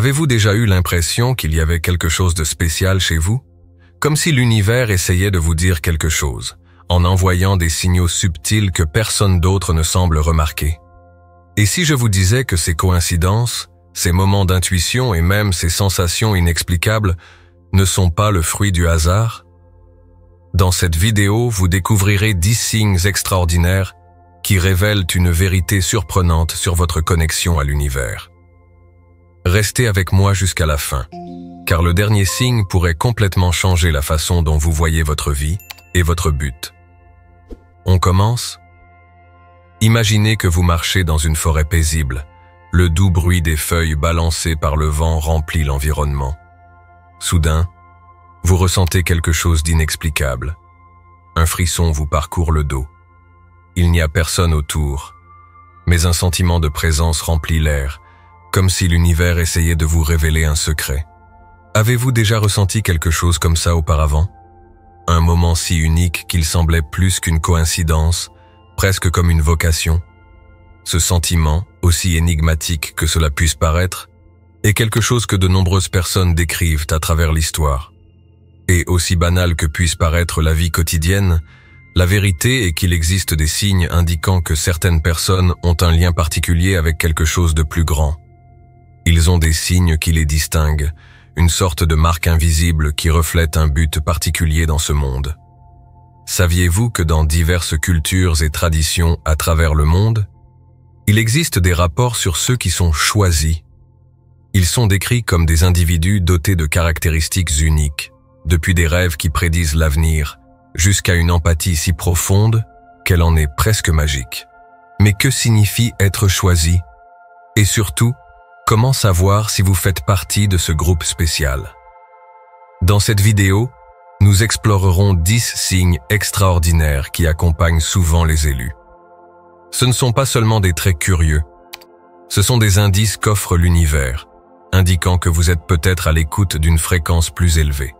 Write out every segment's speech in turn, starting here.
Avez-vous déjà eu l'impression qu'il y avait quelque chose de spécial chez vous? Comme si l'univers essayait de vous dire quelque chose, en envoyant des signaux subtils que personne d'autre ne semble remarquer. Et si je vous disais que ces coïncidences, ces moments d'intuition et même ces sensations inexplicables ne sont pas le fruit du hasard? Dans cette vidéo, vous découvrirez 10 signes extraordinaires qui révèlent une vérité surprenante sur votre connexion à l'univers. Restez avec moi jusqu'à la fin, car le dernier signe pourrait complètement changer la façon dont vous voyez votre vie et votre but. On commence? Imaginez que vous marchez dans une forêt paisible. Le doux bruit des feuilles balancées par le vent remplit l'environnement. Soudain, vous ressentez quelque chose d'inexplicable. Un frisson vous parcourt le dos. Il n'y a personne autour, mais un sentiment de présence remplit l'air, comme si l'univers essayait de vous révéler un secret. Avez-vous déjà ressenti quelque chose comme ça auparavant? Un moment si unique qu'il semblait plus qu'une coïncidence, presque comme une vocation. Ce sentiment, aussi énigmatique que cela puisse paraître, est quelque chose que de nombreuses personnes décrivent à travers l'histoire. Et aussi banal que puisse paraître la vie quotidienne, la vérité est qu'il existe des signes indiquant que certaines personnes ont un lien particulier avec quelque chose de plus grand. Ils ont des signes qui les distinguent, une sorte de marque invisible qui reflète un but particulier dans ce monde. Saviez-vous que dans diverses cultures et traditions à travers le monde, il existe des rapports sur ceux qui sont choisis? Ils sont décrits comme des individus dotés de caractéristiques uniques, depuis des rêves qui prédisent l'avenir, jusqu'à une empathie si profonde qu'elle en est presque magique. Mais que signifie être choisi? Et surtout, comment savoir si vous faites partie de ce groupe spécial? Dans cette vidéo, nous explorerons 10 signes extraordinaires qui accompagnent souvent les élus. Ce ne sont pas seulement des traits curieux, ce sont des indices qu'offre l'univers, indiquant que vous êtes peut-être à l'écoute d'une fréquence plus élevée.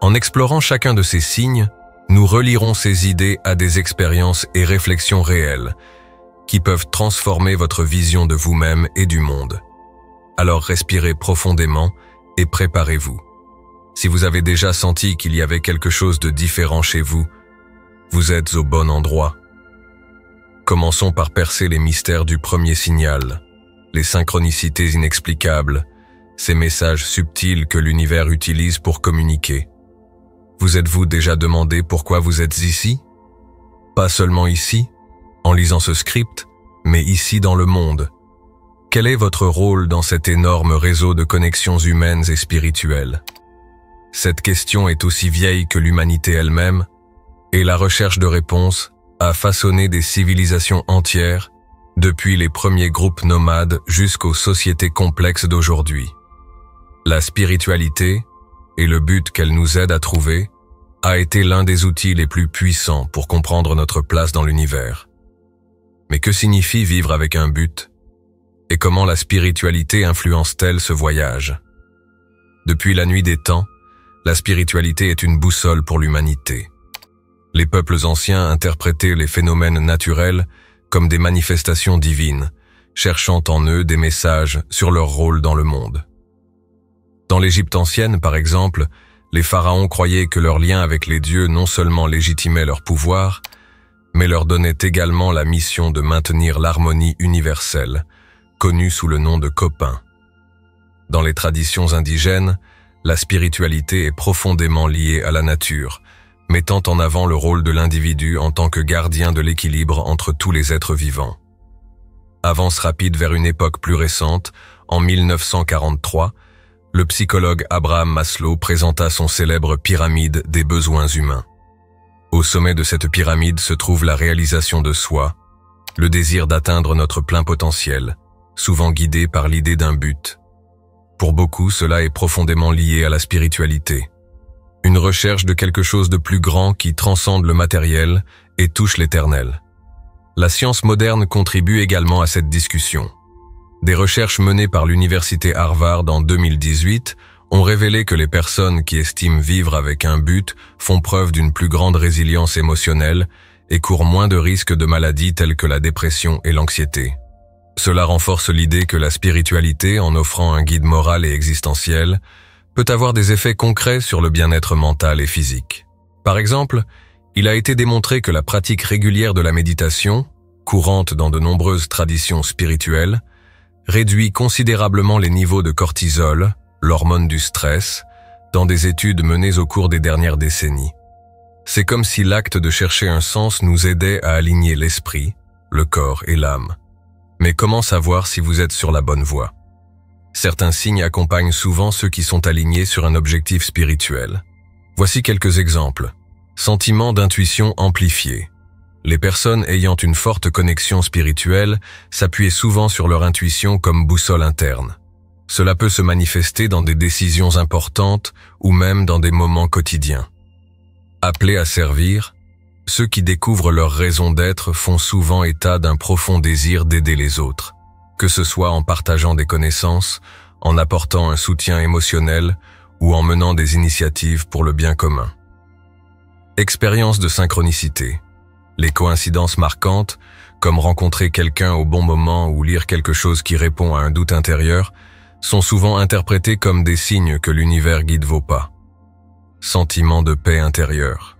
En explorant chacun de ces signes, nous relierons ces idées à des expériences et réflexions réelles qui peuvent transformer votre vision de vous-même et du monde. Alors respirez profondément et préparez-vous. Si vous avez déjà senti qu'il y avait quelque chose de différent chez vous, vous êtes au bon endroit. Commençons par percer les mystères du premier signal, les synchronicités inexplicables, ces messages subtils que l'univers utilise pour communiquer. Vous êtes-vous déjà demandé pourquoi vous êtes ici? Pas seulement ici, en lisant ce script, mais ici dans le monde. Quel est votre rôle dans cet énorme réseau de connexions humaines et spirituelles? Cette question est aussi vieille que l'humanité elle-même, et la recherche de réponses a façonné des civilisations entières, depuis les premiers groupes nomades jusqu'aux sociétés complexes d'aujourd'hui. La spiritualité, et le but qu'elle nous aide à trouver, a été l'un des outils les plus puissants pour comprendre notre place dans l'univers. Mais que signifie vivre avec un but? Et comment la spiritualité influence-t-elle ce voyage? Depuis la nuit des temps, la spiritualité est une boussole pour l'humanité. Les peuples anciens interprétaient les phénomènes naturels comme des manifestations divines, cherchant en eux des messages sur leur rôle dans le monde. Dans l'Égypte ancienne, par exemple, les pharaons croyaient que leur lien avec les dieux non seulement légitimait leur pouvoir, mais leur donnait également la mission de maintenir l'harmonie universelle, connue sous le nom de Copin. Dans les traditions indigènes, la spiritualité est profondément liée à la nature, mettant en avant le rôle de l'individu en tant que gardien de l'équilibre entre tous les êtres vivants. Avance rapide vers une époque plus récente, en 1943, le psychologue Abraham Maslow présenta son célèbre pyramide des besoins humains. Au sommet de cette pyramide se trouve la réalisation de soi, le désir d'atteindre notre plein potentiel, souvent guidé par l'idée d'un but. Pour beaucoup, cela est profondément lié à la spiritualité. Une recherche de quelque chose de plus grand qui transcende le matériel et touche l'éternel. La science moderne contribue également à cette discussion. Des recherches menées par l'université Harvard en 2018 ont révélé que les personnes qui estiment vivre avec un but font preuve d'une plus grande résilience émotionnelle et courent moins de risques de maladies telles que la dépression et l'anxiété. Cela renforce l'idée que la spiritualité, en offrant un guide moral et existentiel, peut avoir des effets concrets sur le bien-être mental et physique. Par exemple, il a été démontré que la pratique régulière de la méditation, courante dans de nombreuses traditions spirituelles, réduit considérablement les niveaux de cortisol, l'hormone du stress, dans des études menées au cours des dernières décennies. C'est comme si l'acte de chercher un sens nous aidait à aligner l'esprit, le corps et l'âme. Mais comment savoir si vous êtes sur la bonne voie? Certains signes accompagnent souvent ceux qui sont alignés sur un objectif spirituel. Voici quelques exemples. Sentiment d'intuition amplifié. Les personnes ayant une forte connexion spirituelle s'appuient souvent sur leur intuition comme boussole interne. Cela peut se manifester dans des décisions importantes ou même dans des moments quotidiens. Appelés à servir, ceux qui découvrent leur raison d'être font souvent état d'un profond désir d'aider les autres, que ce soit en partageant des connaissances, en apportant un soutien émotionnel ou en menant des initiatives pour le bien commun. Expérience de synchronicité. Les coïncidences marquantes, comme rencontrer quelqu'un au bon moment ou lire quelque chose qui répond à un doute intérieur, sont souvent interprétées comme des signes que l'univers guide vos pas. Sentiment de paix intérieure.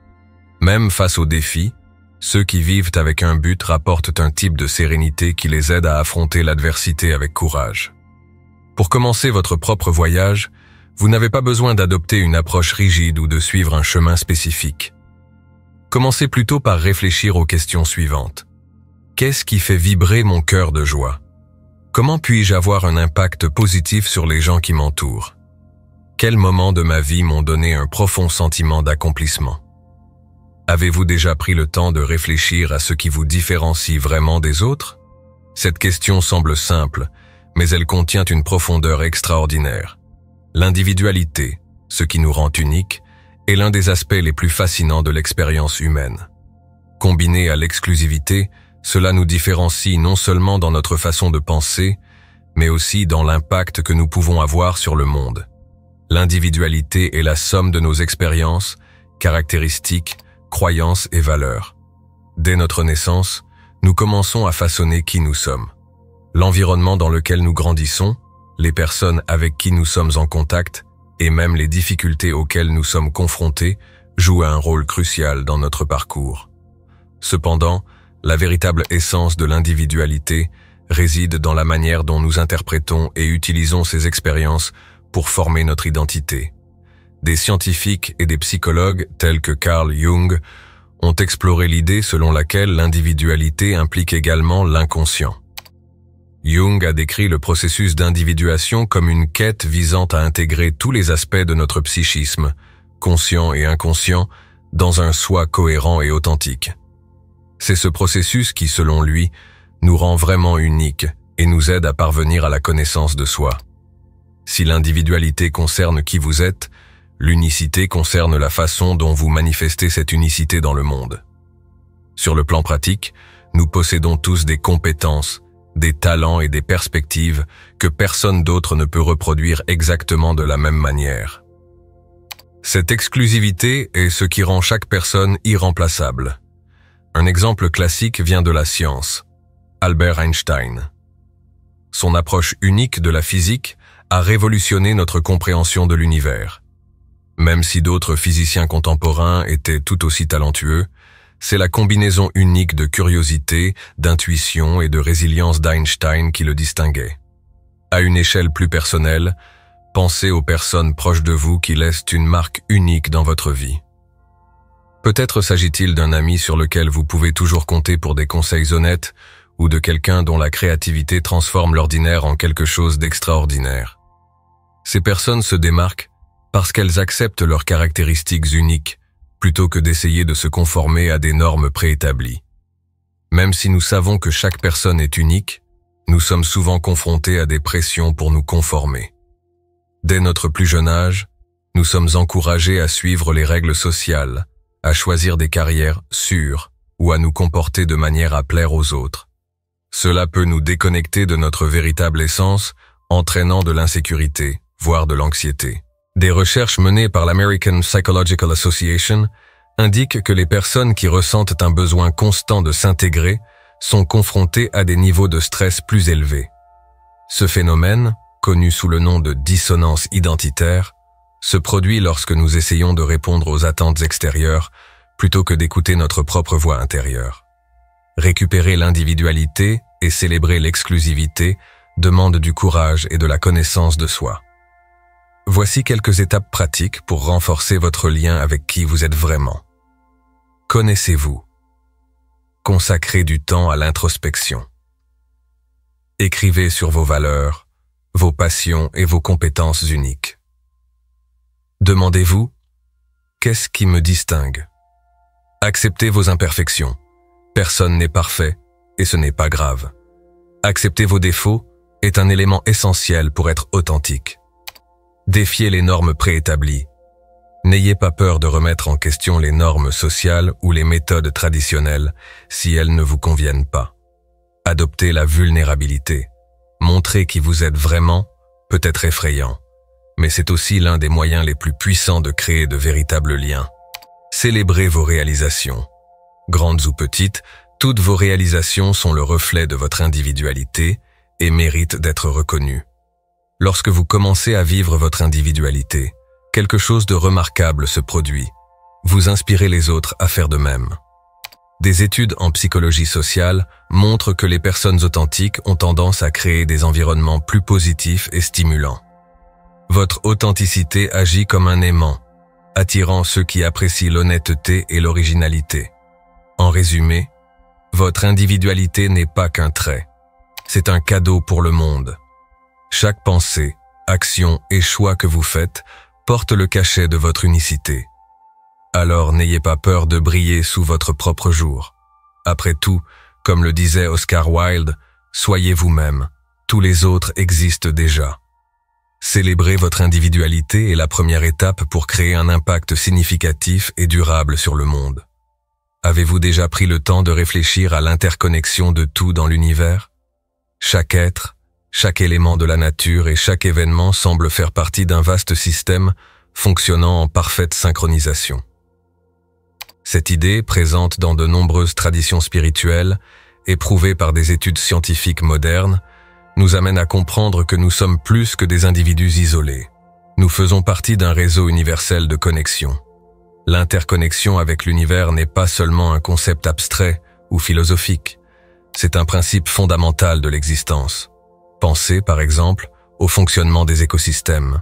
Même face aux défis, ceux qui vivent avec un but rapportent un type de sérénité qui les aide à affronter l'adversité avec courage. Pour commencer votre propre voyage, vous n'avez pas besoin d'adopter une approche rigide ou de suivre un chemin spécifique. Commencez plutôt par réfléchir aux questions suivantes. Qu'est-ce qui fait vibrer mon cœur de joie? Comment puis-je avoir un impact positif sur les gens qui m'entourent? Quels moments de ma vie m'ont donné un profond sentiment d'accomplissement? Avez-vous déjà pris le temps de réfléchir à ce qui vous différencie vraiment des autres? Cette question semble simple, mais elle contient une profondeur extraordinaire. L'individualité, ce qui nous rend uniques, est l'un des aspects les plus fascinants de l'expérience humaine. Combiné à l'exclusivité, cela nous différencie non seulement dans notre façon de penser, mais aussi dans l'impact que nous pouvons avoir sur le monde. L'individualité est la somme de nos expériences, caractéristiques, croyances et valeurs. Dès notre naissance, nous commençons à façonner qui nous sommes. L'environnement dans lequel nous grandissons, les personnes avec qui nous sommes en contact et même les difficultés auxquelles nous sommes confrontés jouent un rôle crucial dans notre parcours. Cependant, la véritable essence de l'individualité réside dans la manière dont nous interprétons et utilisons ces expériences pour former notre identité. Des scientifiques et des psychologues tels que Carl Jung ont exploré l'idée selon laquelle l'individualité implique également l'inconscient. Jung a décrit le processus d'individuation comme une quête visant à intégrer tous les aspects de notre psychisme, conscient et inconscient, dans un soi cohérent et authentique. C'est ce processus qui, selon lui, nous rend vraiment uniques et nous aide à parvenir à la connaissance de soi. Si l'individualité concerne qui vous êtes, l'unicité concerne la façon dont vous manifestez cette unicité dans le monde. Sur le plan pratique, nous possédons tous des compétences, des talents et des perspectives que personne d'autre ne peut reproduire exactement de la même manière. Cette exclusivité est ce qui rend chaque personne irremplaçable. Un exemple classique vient de la science, Albert Einstein. Son approche unique de la physique a révolutionné notre compréhension de l'univers. Même si d'autres physiciens contemporains étaient tout aussi talentueux, c'est la combinaison unique de curiosité, d'intuition et de résilience d'Einstein qui le distinguait. À une échelle plus personnelle, pensez aux personnes proches de vous qui laissent une marque unique dans votre vie. Peut-être s'agit-il d'un ami sur lequel vous pouvez toujours compter pour des conseils honnêtes ou de quelqu'un dont la créativité transforme l'ordinaire en quelque chose d'extraordinaire. Ces personnes se démarquent parce qu'elles acceptent leurs caractéristiques uniques, plutôt que d'essayer de se conformer à des normes préétablies. Même si nous savons que chaque personne est unique, nous sommes souvent confrontés à des pressions pour nous conformer. Dès notre plus jeune âge, nous sommes encouragés à suivre les règles sociales, à choisir des carrières sûres ou à nous comporter de manière à plaire aux autres. Cela peut nous déconnecter de notre véritable essence, entraînant de l'insécurité, voire de l'anxiété. Des recherches menées par l'American Psychological Association indiquent que les personnes qui ressentent un besoin constant de s'intégrer sont confrontés à des niveaux de stress plus élevés. Ce phénomène, connu sous le nom de dissonance identitaire, se produit lorsque nous essayons de répondre aux attentes extérieures plutôt que d'écouter notre propre voix intérieure. Récupérer l'individualité et célébrer l'exclusivité demande du courage et de la connaissance de soi. Voici quelques étapes pratiques pour renforcer votre lien avec qui vous êtes vraiment. Connaissez-vous. Consacrez du temps à l'introspection. Écrivez sur vos valeurs, vos passions et vos compétences uniques. Demandez-vous, qu'est-ce qui me distingue? Acceptez vos imperfections. Personne n'est parfait et ce n'est pas grave. Accepter vos défauts est un élément essentiel pour être authentique. Défiez les normes préétablies. N'ayez pas peur de remettre en question les normes sociales ou les méthodes traditionnelles si elles ne vous conviennent pas. Adoptez la vulnérabilité. Montrer qui vous êtes vraiment peut être effrayant, mais c'est aussi l'un des moyens les plus puissants de créer de véritables liens. Célébrez vos réalisations. Grandes ou petites, toutes vos réalisations sont le reflet de votre individualité et méritent d'être reconnues. Lorsque vous commencez à vivre votre individualité, quelque chose de remarquable se produit. Vous inspirez les autres à faire de même. Des études en psychologie sociale montrent que les personnes authentiques ont tendance à créer des environnements plus positifs et stimulants. Votre authenticité agit comme un aimant, attirant ceux qui apprécient l'honnêteté et l'originalité. En résumé, votre individualité n'est pas qu'un trait. C'est un cadeau pour le monde. Chaque pensée, action et choix que vous faites porte le cachet de votre unicité. Alors n'ayez pas peur de briller sous votre propre jour. Après tout, comme le disait Oscar Wilde, soyez vous-même, tous les autres existent déjà. Célébrer votre individualité est la première étape pour créer un impact significatif et durable sur le monde. Avez-vous déjà pris le temps de réfléchir à l'interconnexion de tout dans l'univers? Chaque être, chaque élément de la nature et chaque événement semble faire partie d'un vaste système fonctionnant en parfaite synchronisation. Cette idée, présente dans de nombreuses traditions spirituelles et prouvée par des études scientifiques modernes, nous amène à comprendre que nous sommes plus que des individus isolés. Nous faisons partie d'un réseau universel de connexion. L'interconnexion avec l'univers n'est pas seulement un concept abstrait ou philosophique, c'est un principe fondamental de l'existence. Pensez, par exemple, au fonctionnement des écosystèmes.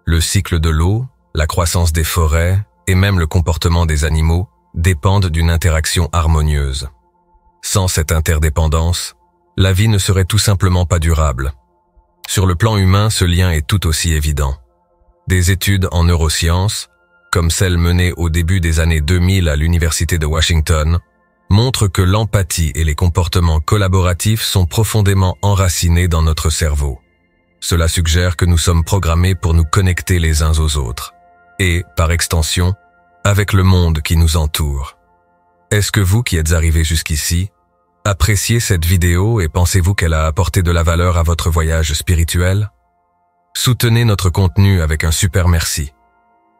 Le cycle de l'eau, la croissance des forêts et même le comportement des animaux dépendent d'une interaction harmonieuse. Sans cette interdépendance, la vie ne serait tout simplement pas durable. Sur le plan humain, ce lien est tout aussi évident. Des études en neurosciences, comme celle menée au début des années 2000 à l'Université de Washington, montrent que l'empathie et les comportements collaboratifs sont profondément enracinés dans notre cerveau. Cela suggère que nous sommes programmés pour nous connecter les uns aux autres, et, par extension, avec le monde qui nous entoure. Est-ce que vous qui êtes arrivé jusqu'ici, appréciez cette vidéo et pensez-vous qu'elle a apporté de la valeur à votre voyage spirituel? Soutenez notre contenu avec un super merci.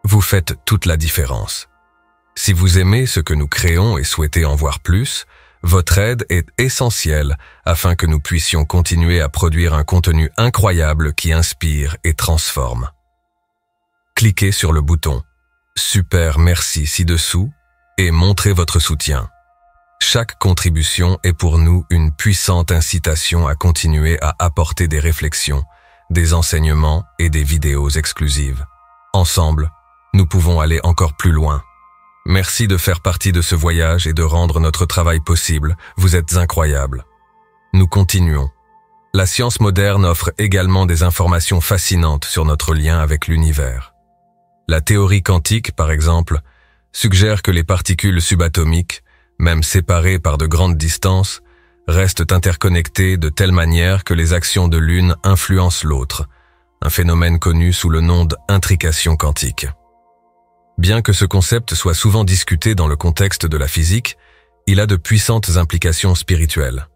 Vous faites toute la différence. Si vous aimez ce que nous créons et souhaitez en voir plus, votre aide est essentielle afin que nous puissions continuer à produire un contenu incroyable qui inspire et transforme. Cliquez sur le bouton « Super merci » ci-dessous et montrez votre soutien. Chaque contribution est pour nous une puissante incitation à continuer à apporter des réflexions, des enseignements et des vidéos exclusives. Ensemble, nous pouvons aller encore plus loin. Merci de faire partie de ce voyage et de rendre notre travail possible. Vous êtes incroyables. Nous continuons. La science moderne offre également des informations fascinantes sur notre lien avec l'univers. La théorie quantique, par exemple, suggère que les particules subatomiques, même séparées par de grandes distances, restent interconnectées de telle manière que les actions de l'une influencent l'autre, un phénomène connu sous le nom d'intrication quantique. Bien que ce concept soit souvent discuté dans le contexte de la physique, il a de puissantes implications spirituelles.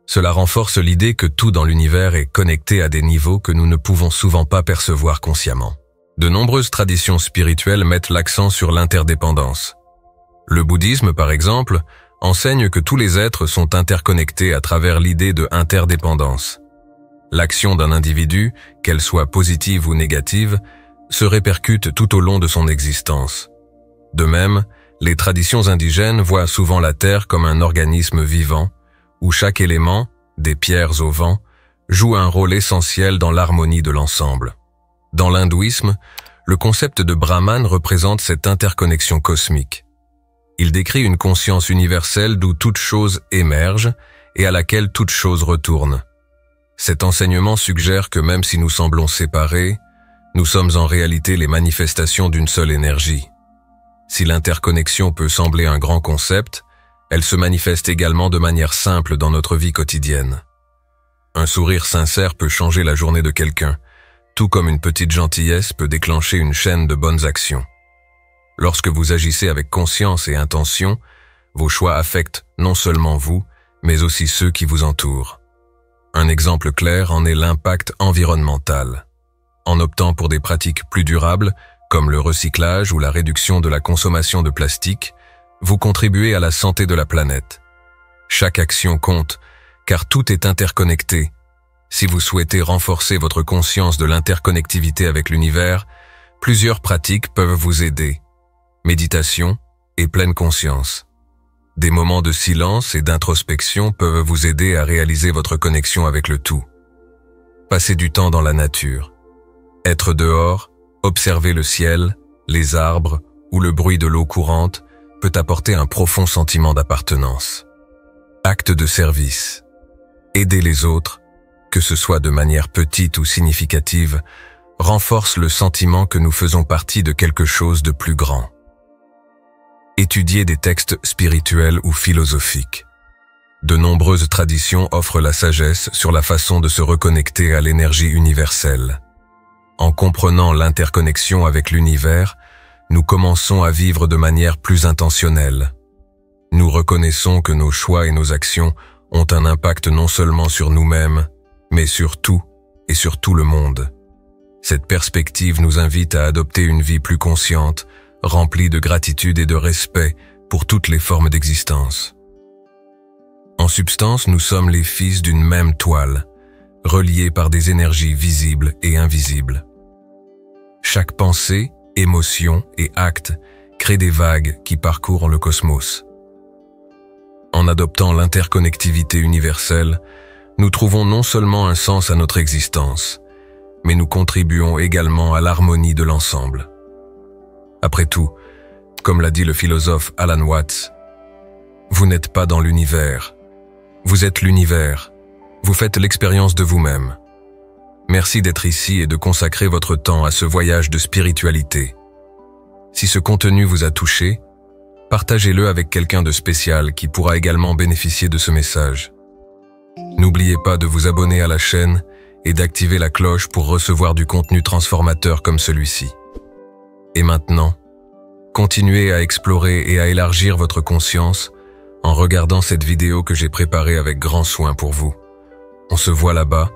Cela renforce l'idée que tout dans l'univers est connecté à des niveaux que nous ne pouvons souvent pas percevoir consciemment. De nombreuses traditions spirituelles mettent l'accent sur l'interdépendance. Le bouddhisme, par exemple, enseigne que tous les êtres sont interconnectés à travers l'idée de interdépendance. L'action d'un individu, qu'elle soit positive ou négative, se répercute tout au long de son existence. De même, les traditions indigènes voient souvent la Terre comme un organisme vivant, où chaque élément, des pierres au vent, joue un rôle essentiel dans l'harmonie de l'ensemble. Dans l'hindouisme, le concept de Brahman représente cette interconnexion cosmique. Il décrit une conscience universelle d'où toute chose émerge et à laquelle toute chose retourne. Cet enseignement suggère que même si nous semblons séparés, nous sommes en réalité les manifestations d'une seule énergie. Si l'interconnexion peut sembler un grand concept, elle se manifeste également de manière simple dans notre vie quotidienne. Un sourire sincère peut changer la journée de quelqu'un, tout comme une petite gentillesse peut déclencher une chaîne de bonnes actions. Lorsque vous agissez avec conscience et intention, vos choix affectent non seulement vous, mais aussi ceux qui vous entourent. Un exemple clair en est l'impact environnemental. En optant pour des pratiques plus durables, comme le recyclage ou la réduction de la consommation de plastique, vous contribuez à la santé de la planète. Chaque action compte, car tout est interconnecté. Si vous souhaitez renforcer votre conscience de l'interconnectivité avec l'univers, plusieurs pratiques peuvent vous aider. Méditation et pleine conscience. Des moments de silence et d'introspection peuvent vous aider à réaliser votre connexion avec le tout. Passez du temps dans la nature. Être dehors, observer le ciel, les arbres ou le bruit de l'eau courante peut apporter un profond sentiment d'appartenance. Acte de service. Aider les autres, que ce soit de manière petite ou significative, renforce le sentiment que nous faisons partie de quelque chose de plus grand. Étudier des textes spirituels ou philosophiques. De nombreuses traditions offrent la sagesse sur la façon de se reconnecter à l'énergie universelle. En comprenant l'interconnexion avec l'univers, nous commençons à vivre de manière plus intentionnelle. Nous reconnaissons que nos choix et nos actions ont un impact non seulement sur nous-mêmes, mais sur tout et sur tout le monde. Cette perspective nous invite à adopter une vie plus consciente, remplie de gratitude et de respect pour toutes les formes d'existence. En substance, nous sommes les fils d'une même toile, reliés par des énergies visibles et invisibles. Chaque pensée, émotion et acte crée des vagues qui parcourent le cosmos. En adoptant l'interconnectivité universelle, nous trouvons non seulement un sens à notre existence, mais nous contribuons également à l'harmonie de l'ensemble. Après tout, comme l'a dit le philosophe Alan Watts, vous n'êtes pas dans l'univers, vous êtes l'univers, vous faites l'expérience de vous-même. Merci d'être ici et de consacrer votre temps à ce voyage de spiritualité. Si ce contenu vous a touché, partagez-le avec quelqu'un de spécial qui pourra également bénéficier de ce message. N'oubliez pas de vous abonner à la chaîne et d'activer la cloche pour recevoir du contenu transformateur comme celui-ci. Et maintenant, continuez à explorer et à élargir votre conscience en regardant cette vidéo que j'ai préparée avec grand soin pour vous. On se voit là-bas